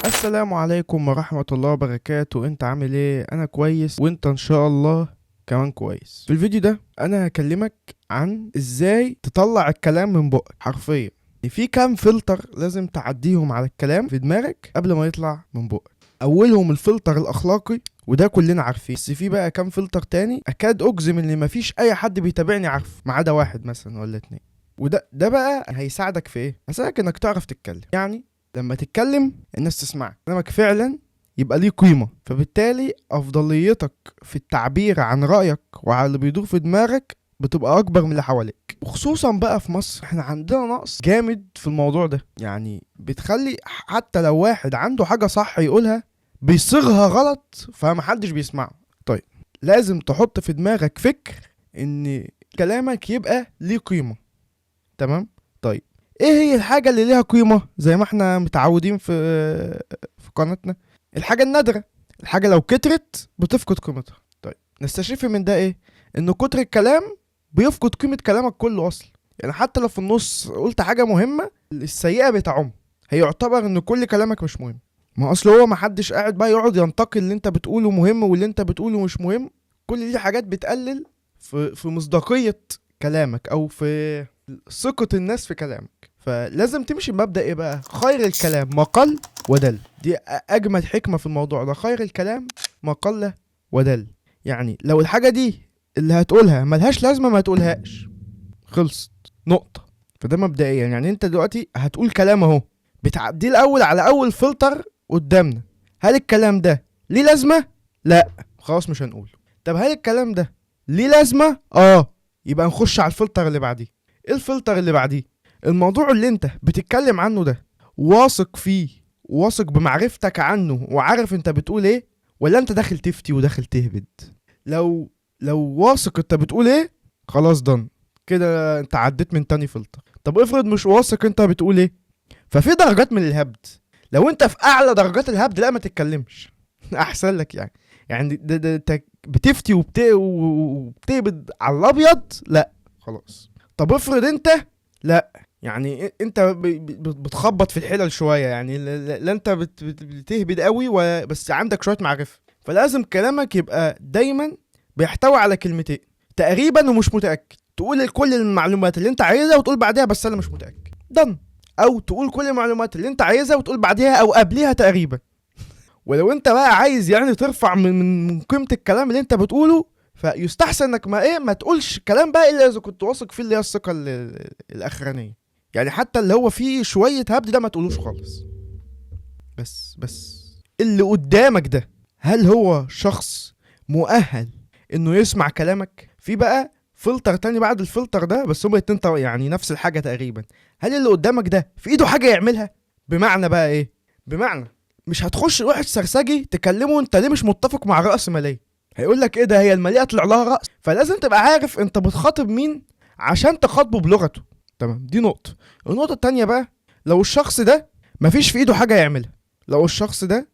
السلام عليكم ورحمة الله وبركاته. انت عامل ايه؟ انا كويس وانت ان شاء الله كمان كويس. في الفيديو ده انا هكلمك عن ازاي تطلع الكلام من بقك حرفيا. في كام فلتر لازم تعديهم على الكلام في دماغك قبل ما يطلع من بقك. اولهم الفلتر الاخلاقي وده كلنا عارفين، بس في بقى كام فلتر تاني اكاد اجزم ان مفيش اي حد بيتابعني عارفه ما عدا واحد مثلا ولا اتنين. وده بقى هيساعدك في ايه؟ هيساعدك انك تعرف تتكلم. يعني لما تتكلم الناس تسمعك، كلامك فعلا يبقى ليه قيمة، فبالتالي أفضليتك في التعبير عن رأيك وعلى اللي بيدور في دماغك بتبقى أكبر من اللي حواليك. وخصوصا بقى في مصر احنا عندنا نقص جامد في الموضوع ده، يعني بتخلي حتى لو واحد عنده حاجة صح يقولها بيصيغها غلط فمحدش بيسمعه. طيب لازم تحط في دماغك فكر ان كلامك يبقى ليه قيمة. تمام؟ طيب ايه هي الحاجة اللي ليها قيمة زي ما احنا متعودين في قناتنا؟ الحاجة النادرة. الحاجة لو كترت بتفقد قيمتها. طيب نستشف من ده ايه؟ ان كتر الكلام بيفقد قيمة كلامك كله اصلا. يعني حتى لو في النص قلت حاجة مهمة السيئة بتعم، هيعتبر ان كل كلامك مش مهم. ما اصل هو محدش قاعد بقى يقعد ينتقل اللي انت بتقوله مهم واللي انت بتقوله مش مهم. كل دي حاجات بتقلل في مصداقية كلامك او في ثقة الناس في كلامك. فلازم تمشي بمبدأ ايه بقى؟ خير الكلام ما قل ودل. دي اجمل حكمة في الموضوع ده، خير الكلام ما قل ودل. يعني لو الحاجة دي اللي هتقولها ملهاش لازمة ما تقولهاش، خلصت، نقطة. فده مبدئيا. يعني انت دلوقتي هتقول كلام اهو، بتعديه الاول على اول فلتر قدامنا. هل الكلام ده ليه لازمة؟ لا، خلاص مش هنقوله. طب هل الكلام ده ليه لازمة؟ يبقى نخش على الفلتر اللي بعديه. ايه الفلتر اللي بعديه؟ الموضوع اللي انت بتتكلم عنه ده واثق فيه، واثق بمعرفتك عنه وعارف انت بتقول ايه، ولا انت داخل تفتي وداخل تهبد؟ لو واثق انت بتقول ايه، خلاص دن كده انت عديت من تاني فلتر. طب افرض مش واثق انت بتقول ايه، ففي درجات من الهبد. لو انت في اعلى درجات الهبد لا ما تتكلمش احسن لك. يعني ده انت بتفتي وبتهبد على الابيض، لا خلاص. طب افرض انت لا، يعني انت بتخبط في الحلل شويه، يعني لا انت بتهبد قوي بس عندك شويه معرفه، فلازم كلامك يبقى دايما بيحتوي على كلمتين تقريبا ومش متاكد. تقول كل المعلومات اللي انت عايزها وتقول بعدها بس انا مش متاكد، دن. او تقول كل المعلومات اللي انت عايزها وتقول بعدها او قبلها تقريبا. ولو انت بقى عايز يعني ترفع من قيمه الكلام اللي انت بتقوله، فيستحسن انك ما تقولش كلام بقى الا اذا كنت واثق فيه، اللي هي الثقه الاخرانيه. يعني حتى اللي هو فيه شويه هبد ده ما تقولوش خالص. بس اللي قدامك ده هل هو شخص مؤهل انه يسمع كلامك؟ في بقى فلتر تاني بعد الفلتر ده، بس هما الاتنين يعني نفس الحاجه تقريبا. هل اللي قدامك ده في ايده حاجه يعملها؟ بمعنى بقى ايه؟ بمعنى مش هتخش واحد سرسجي تكلمه انت ليه مش متفق مع رأس مالية، هيقول لك ايه ده، هي المالية طلع لها رأس. فلازم تبقى عارف انت بتخاطب مين عشان تخاطبه بلغته. تمام، دي نقطة. النقطة التانية بقى، لو الشخص ده مفيش في ايده حاجة يعملها، لو الشخص ده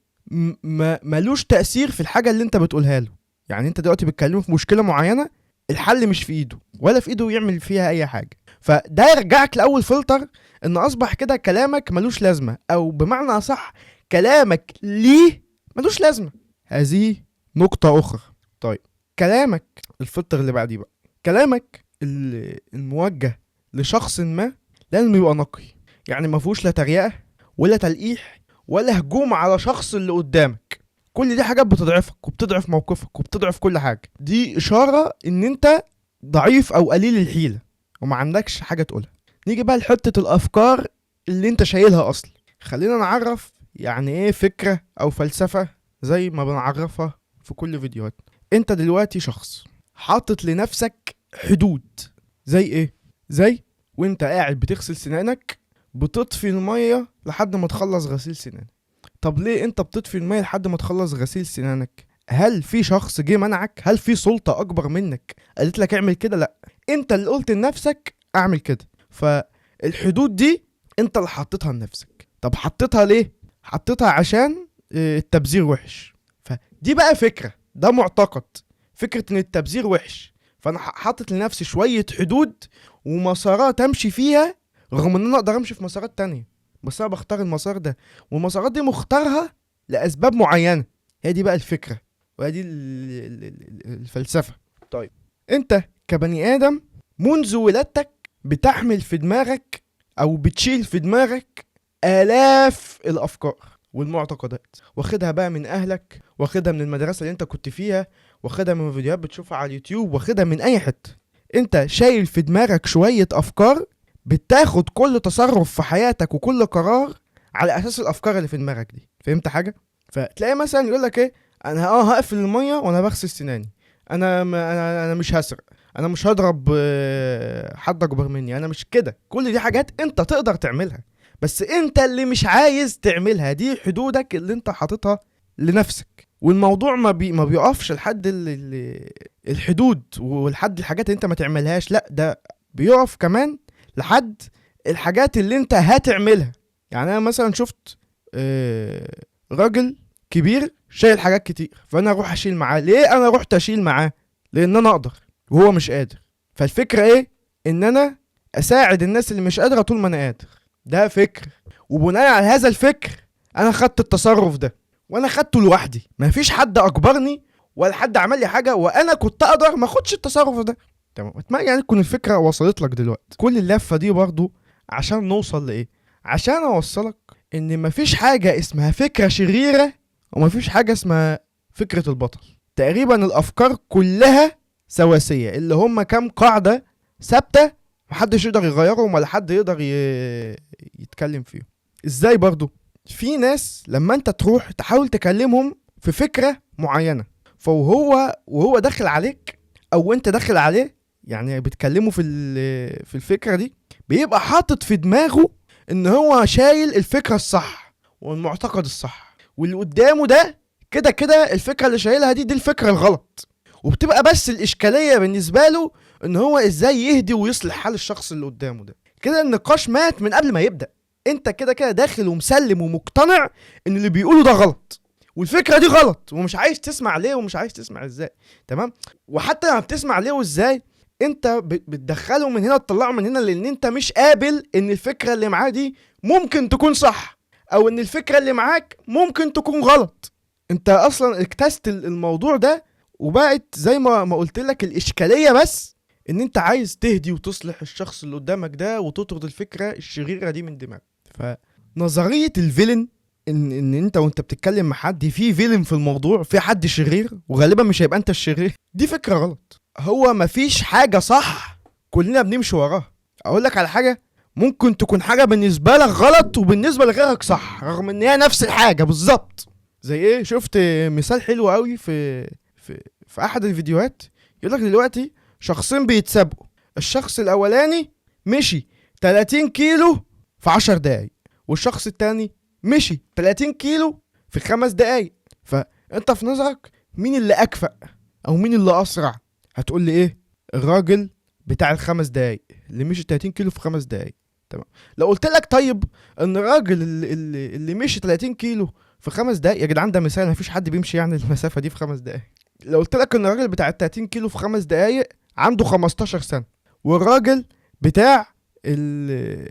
ملوش تأثير في الحاجة اللي انت بتقولها له. يعني انت دلوقتي بتكلمه في مشكلة معينة، الحل مش في ايده ولا في ايده يعمل فيها اي حاجة، فده يرجعك لأول فلتر، ان اصبح كده كلامك ملوش لازمة، او بمعنى اصح كلامك ليه ملوش لازمة. هذه نقطة أخرى. طيب كلامك الفلتر اللي بعديه بقى، كلامك الموجه لشخص ما لازم يبقى نقي. يعني ما فيهوش لا تريقة ولا تلقيح ولا هجوم على شخص اللي قدامك. كل دي حاجات بتضعفك وبتضعف موقفك وبتضعف كل حاجة. دي إشارة إن أنت ضعيف أو قليل الحيلة وما عندكش حاجة تقولها. نيجي بقى لحتة الأفكار اللي أنت شايلها أصلا. خلينا نعرف يعني ايه فكرة او فلسفة زي ما بنعرفها في كل فيديوهات. انت دلوقتي شخص حاطط لنفسك حدود. زي ايه؟ زي وانت قاعد بتغسل سنانك بتطفي المية لحد ما تخلص غسيل سنانك. طب ليه انت بتطفي المية لحد ما تخلص غسيل سنانك؟ هل في شخص جه منعك؟ هل في سلطة اكبر منك قالت لك اعمل كده؟ لا، انت اللي قلت لنفسك اعمل كده. فالحدود دي انت اللي حطيتها لنفسك. طب حطيتها ليه؟ حطيتها عشان التبذير وحش. فدي بقى فكرة، ده معتقد، فكرة ان التبذير وحش. فانا حاطط لنفسي شوية حدود ومسارات امشي فيها، رغم ان انا اقدر امشي في مسارات تانية. بس انا بختار المسار ده، والمسارات دي مختارها لاسباب معينه. هي دي بقى الفكره، وهي دي الفلسفه. طيب انت كبني ادم منذ ولادتك بتحمل في دماغك او بتشيل في دماغك آلاف الافكار والمعتقدات، واخدها بقى من اهلك، واخدها من المدرسه اللي انت كنت فيها، واخدها من فيديوهات بتشوفها على اليوتيوب، واخدها من اي حته. انت شايل في دماغك شويه افكار، بتاخد كل تصرف في حياتك وكل قرار على اساس الافكار اللي في دماغك دي. فهمت حاجه؟ فتلاقي مثلا يقول لك ايه، انا هقفل الميه وانا بغسل سناني، انا مش هسرق، انا مش هضرب حد اكبر مني، انا مش كده. كل دي حاجات انت تقدر تعملها، بس انت اللي مش عايز تعملها. دي حدودك اللي انت حاططها لنفسك. والموضوع ما بيقفش لحد الحدود ولحد الحاجات اللي انت ما تعملهاش، لا ده بيقف كمان لحد الحاجات اللي انت هتعملها. يعني انا مثلا شفت راجل كبير شايل حاجات كتير، فانا اروح اشيل معاه. ليه انا رحت اشيل معاه؟ لان انا اقدر وهو مش قادر. فالفكرة ايه؟ ان انا اساعد الناس اللي مش قادرة طول ما انا قادر. ده فكر، وبناء على هذا الفكر انا خدت التصرف ده، وانا خدته لوحدي. مفيش حد اجبرني ولا حد عمل لي حاجة، وانا كنت اقدر ما اخدش التصرف ده. تمام؟ اتمنى يعني تكون الفكرة وصلت لك دلوقتي. كل اللفة دي برضو عشان نوصل لايه؟ عشان اوصلك ان مفيش حاجة اسمها فكرة شريرة، ومفيش حاجة اسمها فكرة البطل. تقريبا الافكار كلها سواسية، اللي هم كام قاعدة ثابتة محدش يقدر يغيرهم ولا حد يقدر يتكلم فيهم. ازاي برضو؟ في ناس لما انت تروح تحاول تكلمهم في فكرة معينة، وهو داخل عليك او انت داخل عليه، يعني بتكلمه في الفكرة دي، بيبقى حاطط في دماغه ان هو شايل الفكرة الصح والمعتقد الصح، واللي قدامه ده كده كده الفكرة اللي شايلها دي الفكرة الغلط. وبتبقى بس الاشكالية بالنسبة له ان هو ازاي يهدي ويصلح حال الشخص اللي قدامه ده. كده النقاش مات من قبل ما يبدأ. انت كده كده داخل ومسلم ومقتنع ان اللي بيقوله ده غلط، والفكرة دي غلط، ومش عايز تسمع ليه ومش عايز تسمع ازاي. تمام؟ وحتى لما بتسمع ليه وازاي، انت بتدخله من هنا تطلعه من هنا، لان انت مش قابل ان الفكرة اللي معاه دي ممكن تكون صح، او ان الفكرة اللي معاك ممكن تكون غلط. انت اصلا اكتست الموضوع ده، وبقت زي ما قلت لك الاشكالية بس ان انت عايز تهدي وتصلح الشخص اللي قدامك ده وتطرد الفكرة الشريرة دي من دماغك. فنظرية الفيلن، ان انت وانت بتتكلم مع حد في فيلن في الموضوع، في حد شرير وغالبا مش هيبقى انت الشرير، دي فكرة غلط. هو مفيش حاجة صح كلنا بنمشي وراها. اقول لك على حاجة، ممكن تكون حاجة بالنسبة لك غلط وبالنسبة لغيرك صح، رغم ان هي نفس الحاجة بالظبط. زي ايه؟ شفت مثال حلو قوي في احد الفيديوهات. يقول لك دلوقتي شخصين بيتسابقوا، الشخص الاولاني مشي 30 كيلو في 10 دقايق، والشخص التاني مشي 30 كيلو في 5 دقايق. فانت في نظرك مين اللي اكفأ او مين اللي اسرع؟ هتقول لي ايه؟ الراجل بتاع ال5 دقايق اللي مشي 30 كيلو في 5 دقايق. تمام. لو قلت لك طيب ان الراجل اللي مشي 30 كيلو في 5 دقايق، يا جدعان ده مثال، مفيش حد بيمشي يعني المسافه دي في 5 دقايق. لو قلت لك ان الراجل بتاع ال 30 كيلو في 5 دقايق عنده 15 سنه، والراجل بتاع ال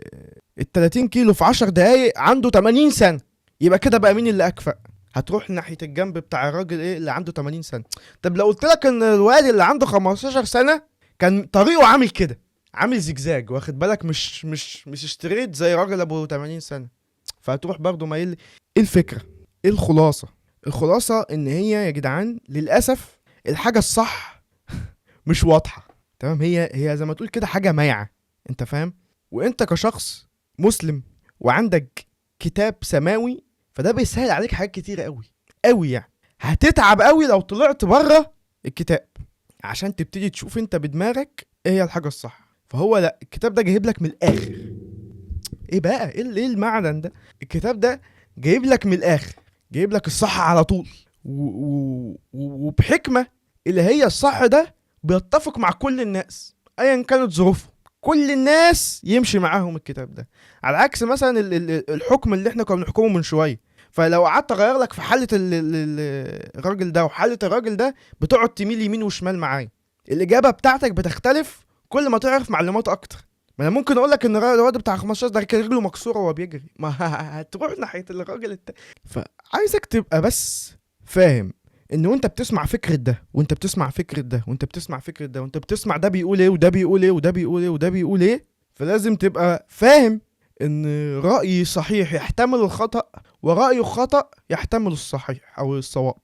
30 كيلو في 10 دقايق عنده 80 سنه، يبقى كده بقى مين اللي اكفأ؟ هتروح ناحيه الجنب بتاع الراجل ايه اللي عنده 80 سنه. طب لو قلت لك ان الواد اللي عنده 15 سنه كان طريقه عامل كده، عامل زجزاج، واخد بالك، مش اشتريت زي راجل ابو 80 سنه، فهتروح برضه مايل. ايه الفكره؟ ايه الخلاصه ان هي يا جدعان للاسف الحاجه الصح مش واضحه. تمام؟ هي زي ما تقول كده حاجه مايعه. انت فاهم؟ وانت كشخص مسلم وعندك كتاب سماوي، فده بيسهل عليك حاجات كتيره قوي قوي. يعني هتتعب قوي لو طلعت بره الكتاب عشان تبتدي تشوف انت بدماغك ايه هي الحاجه الصح. فهو لا، الكتاب ده جايب لك من الاخر. ايه بقى؟ ايه المعدن ده؟ الكتاب ده جايب لك من الاخر، جايب لك الصح على طول، وبحكمه اللي هي الصح ده بيتفق مع كل الناس ايا كانت ظروفهم. كل الناس يمشي معاهم الكتاب ده، على عكس مثلا الحكم اللي احنا كنا بنحكمه من شويه. فلو قعدت اغير لك في حاله الراجل ده وحاله الراجل ده، بتقعد تميل يمين وشمال معايا، الاجابه بتاعتك بتختلف كل ما تعرف معلومات اكتر. ما انا ممكن اقول لك ان الواد بتاع 15 ده كان رجله مكسوره وهو بيجري، ما هتروح ناحيه الراجل فعايزك تبقى بس فاهم ان وانت بتسمع فكره ده وانت بتسمع فكره ده وانت بتسمع فكره ده وانت بتسمع ده بيقول ايه وده بيقول ايه وده بيقول ايه وده بيقول ايه، فلازم تبقى فاهم ان رأي صحيح يحتمل الخطأ ورأي خطأ يحتمل الصحيح او الصواب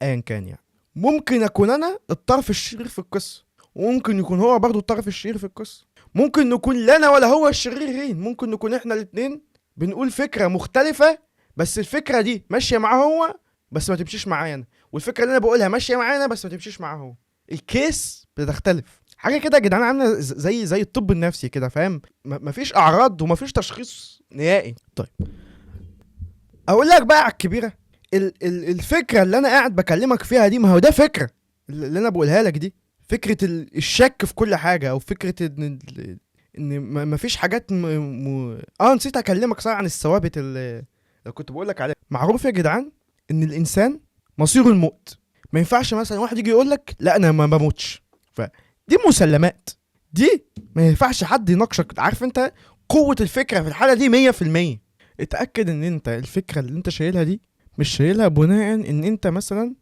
ايا كان يعني. ممكن اكون انا الطرف الشرير في القصه، وممكن يكون هو برضو الطرف الشرير في القصه، ممكن نكون لا انا ولا هو الشريرين، ممكن نكون احنا الاتنين بنقول فكره مختلفه، بس الفكره دي ماشيه معاه هو بس ما تمشيش معايا انا، والفكره اللي انا بقولها ماشيه معايا انا بس ما تمشيش معاه هو. الكيس بتختلف حاجه كده يا جدعان، عامله زي الطب النفسي كده، فاهم؟ مفيش اعراض ومفيش تشخيص نهائي. طيب اقول لك بقى على الكبيره، الفكره اللي انا قاعد بكلمك فيها دي، ما هو ده فكره اللي انا بقولها لك دي، فكره الشك في كل حاجه، او فكره ان مفيش حاجات نسيت اكلمك صح عن الثوابت اللي كنت بقول لك عليها. معروف يا جدعان ان الانسان مصيره الموت. ما ينفعش مثلا واحد يجي يقول لك لا انا ما بموتش، فدي مسلمات، دي ما ينفعش حد يناقشك. عارف انت قوه الفكره في الحاله دي 100%. اتاكد ان انت الفكره اللي انت شايلها دي مش شايلها بناء ان انت مثلا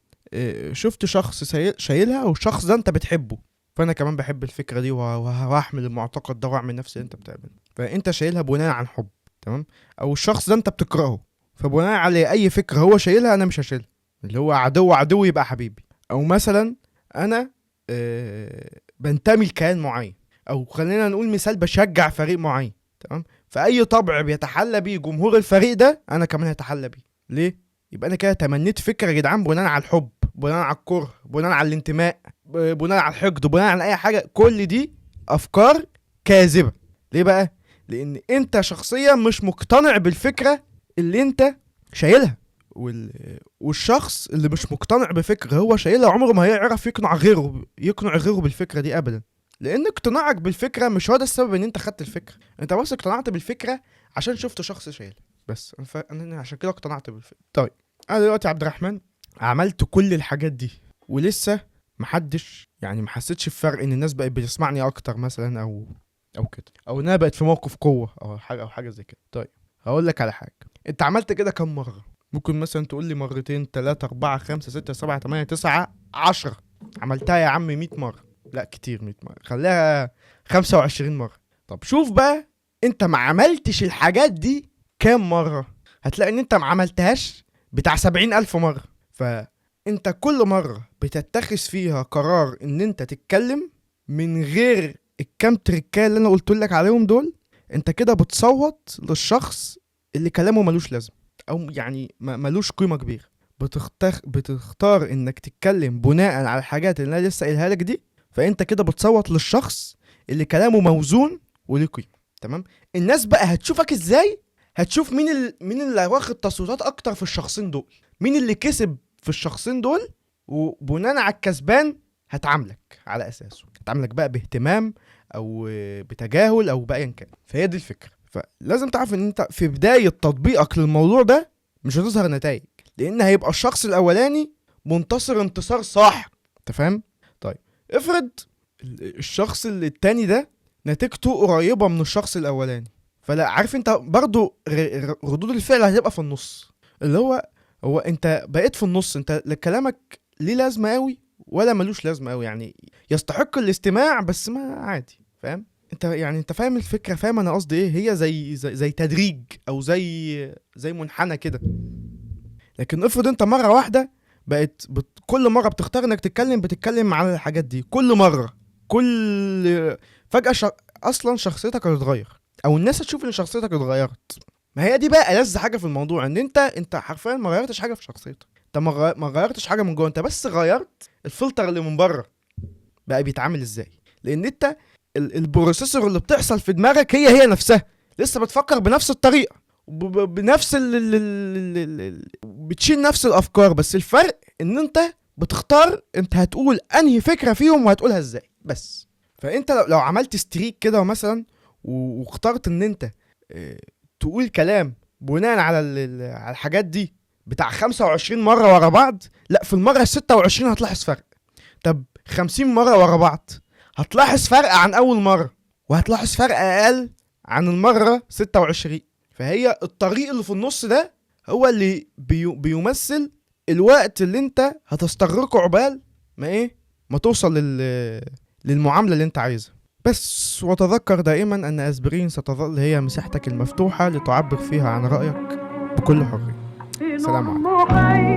شفت شخص شايلها والشخص ده انت بتحبه، فانا كمان بحب الفكره دي وهحمل المعتقد ده واعمل نفس اللي انت بتعمله، فانت شايلها بناء عن حب، تمام؟ او الشخص ده انت بتكرهه، فبناء على اي فكره هو شايلها انا مش هشيلها، اللي هو عدو يبقى حبيبي. او مثلا انا بنتمي لكيان معين، او خلينا نقول مثال بشجع فريق معين، تمام؟ فاي طبع بيتحلى بيه جمهور الفريق ده انا كمان هتحلى بيه. ليه؟ يبقى انا كده تمنيت فكره يا جدعان بناء على الحب، بناء على الكره، بناء على الانتماء، بناء على الحقد، بناء على اي حاجه. كل دي افكار كاذبه. ليه بقى؟ لان انت شخصيا مش مقتنع بالفكره اللي انت شايلها، والشخص اللي مش مقتنع بفكره هو شايلها عمره ما هيعرف يقنع غيره بالفكره دي ابدا، لان اقتناعك بالفكره مش هو ده السبب ان انت خدت الفكره، انت بس اقتنعت بالفكره عشان شفت شخص شايلها بس. انا عشان كده اقتنعت بالفكره. طيب انا دلوقتي عبد الرحمن عملت كل الحاجات دي ولسه محدش يعني ما حسيتش بفرق ان الناس بقت بتسمعني اكتر مثلا، او كده، او انها بقت في موقف قوه او حاجه زي كده. طيب هقول لك على حاجه، انت عملت كده كم مره؟ ممكن مثلا تقول لي مرتين، 3، 4، 5، 6، 7، 8، 9، 10. عملتها يا عم 100 مره؟ لا كتير، 100 مره خليها 25 مره. طب شوف بقى انت ما عملتش الحاجات دي كام مره، هتلاقي ان انت ما عملتهاش بتاع 70,000 مره. فانت كل مره بتتخذ فيها قرار ان انت تتكلم من غير الكام تريكات اللي انا قلت لك عليهم دول، انت كده بتصوت للشخص اللي كلامه ملوش لازمه، او يعني ملوش قيمه كبيره. بتختار انك تتكلم بناء على الحاجات اللي انا لسه قايلها لك دي، فانت كده بتصوت للشخص اللي كلامه موزون وليه قيمه، تمام؟ الناس بقى هتشوفك ازاي؟ هتشوف مين اللي واخد تصويتات اكتر في الشخصين دول، مين اللي كسب في الشخصين دول، وبناء على الكسبان هتعاملك على اساسه، هتعاملك بقى باهتمام او بتجاهل او بايا كان. فهي دي الفكره. فلازم تعرف ان انت في بدايه تطبيقك للموضوع ده مش هتظهر نتائج، لان هيبقى الشخص الاولاني منتصر انتصار صح، انت فاهم؟ طيب افرض الشخص التاني ده نتيجته قريبه من الشخص الاولاني، فلا عارف انت برضو ردود الفعل هتبقى في النص، اللي هو انت بقيت في النص، انت كلامك ليه لازمه قوي ولا ملوش لازمه قوي، يعني يستحق الاستماع بس ما عادي، فاهم؟ انت فاهم الفكره، فاهم انا قصدي ايه؟ هي زي تدريج او زي منحنى كده. لكن افرض انت مره واحده بقت كل مره بتختار انك بتتكلم عن الحاجات دي كل مره، فجاه اصلا شخصيتك هتتغير، او الناس هتشوف ان شخصيتك اتغيرت. ما هي دي بقى ألذ حاجه في الموضوع، ان انت حرفيا ما غيرتش حاجه في شخصيتك، انت ما غيرتش حاجه من جوه، انت بس غيرت الفلتر اللي من بره بقى بيتعامل ازاي. لان انت البروسيسور اللي بتحصل في دماغك هي نفسها لسه بتفكر بنفس الطريقه، بنفس بتشيل نفس الافكار، بس الفرق ان انت بتختار انت هتقول انهي فكره فيهم وهتقولها ازاي بس. فانت لو عملت ستريك كده مثلا واخترت ان انت تقول كلام بناء على الحاجات دي بتاع 25 مره ورا بعض، لا في المره 26 هتلاحظ فرق. طب 50 مره ورا بعض هتلاحظ فرق عن اول مره. وهتلاحظ فرق اقل عن المرة 26. فهي الطريق اللي في النص ده هو اللي بيمثل الوقت اللي انت هتستغرقه عقبال ما توصل للمعاملة اللي انت عايزها. بس وتذكر دائما ان اسبرين ستظل هي مساحتك المفتوحة لتعبر فيها عن رأيك بكل حرية. سلام عليكم.